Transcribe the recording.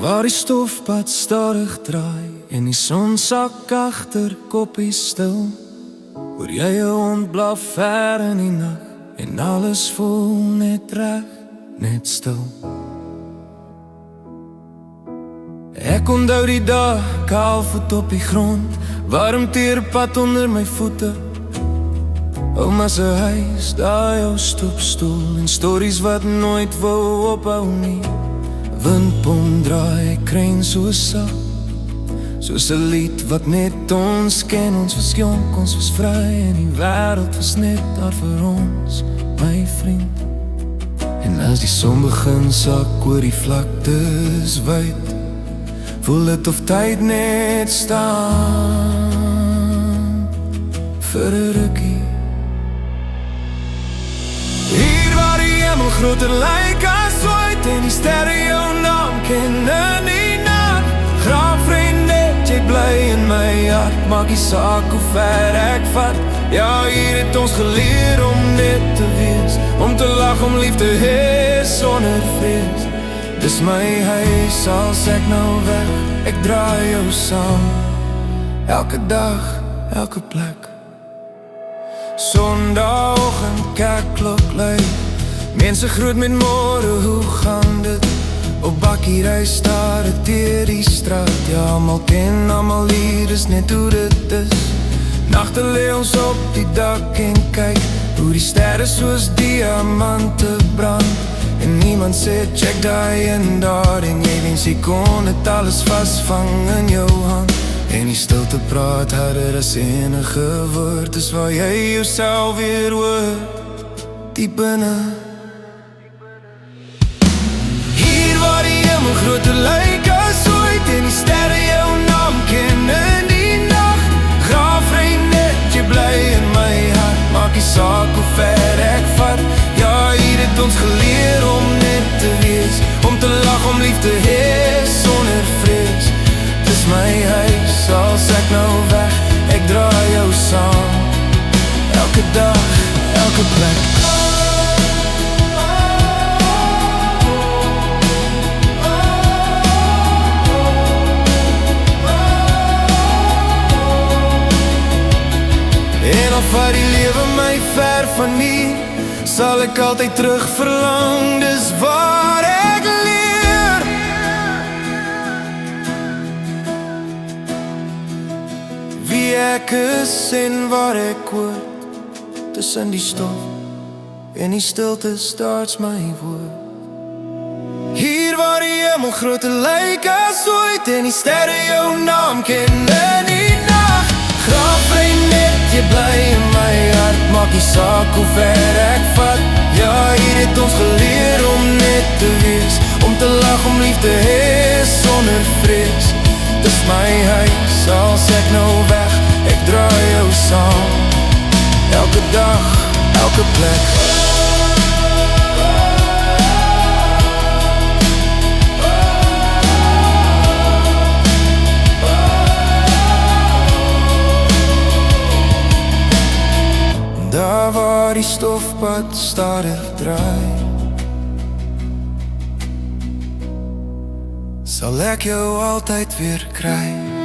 waar die stofpad stadig draai en die son sak agter koppies stil, hoor jy 'n hond blaf ver in die nag en alles voel net reg, net stil. Ek onthou die dag, kaal voet op die grond, warm teerpad onder my voete, ouma se huis, daai ou stoepstoel en stories wat nooit wou ophou nie. Windpom draai, kruin so sag, soos 'n lied wat net ons ken. Ons was jonk, ons was vry en die wêreld was net daar vir ons, my vriend. En as die son begin sak oor die vlaktes wyd, voel dit of tyd net staan vir 'n rukkie. Hier waar die hemel groter lyk as ooit en die sterre jou naam ken in die nag, graaf vriend net, jy bly in my hart, maak nie saak hoe ver ek vat. Ja, hier het ons geleer om net te wees, om te lag, om lief te hê sonder vrees. Dis my huis als ek nou weg, ek draai jou saam, elke dag, elke plek. Sondagoggend, kerkklok lui, mense groet met môre, hoe gaan dit? Op bakkie ry staar het deur die straat, ja, almal ken, almal hier is net hoe dit is. Nagte lê ons op die dak en kyk, hoe die sterre soos diamante brand. En niemand sê check daai en daar, en jy wens jy kon het alles vasvang in jou hand. En die stilte praat harder as enige woord, is waar jy jouself weer hoor, diep binne. Hier waar die hemel groter lyk as ooit en die sterre jou naam ken in die nag, graaf reën net, jy bly in my hart, maak nie saak hoe ver ek vat. Ja, hier het ons geleer om net te wees, om te lag, om lief te hê sonder vrees. Dis my huis, als ek nou weg, ek draai jou saam, elke dag, elke plek. En al vat die lewe my ver van hier, sal ek altyd terug verlang, dis waar ek leer. Wie ek is en waar ek hoort, tussen die stof en die stilte starts my woord. Hier waar die hemel groter lyk as ooit en die sterre jou naam ken in die nag, graaf reën net, jy bly in my hart, maak nie saak hoe ver ek vat. Ja, hier het ons geleer om net te wees, om te lag, om lief te hê sonder vrees. Dis my huis, als ek nou weg, ek draai jou saam, elke dag, elke plek. Daar waar die stofpad stadig draai, sal ek jou altyd weer kry.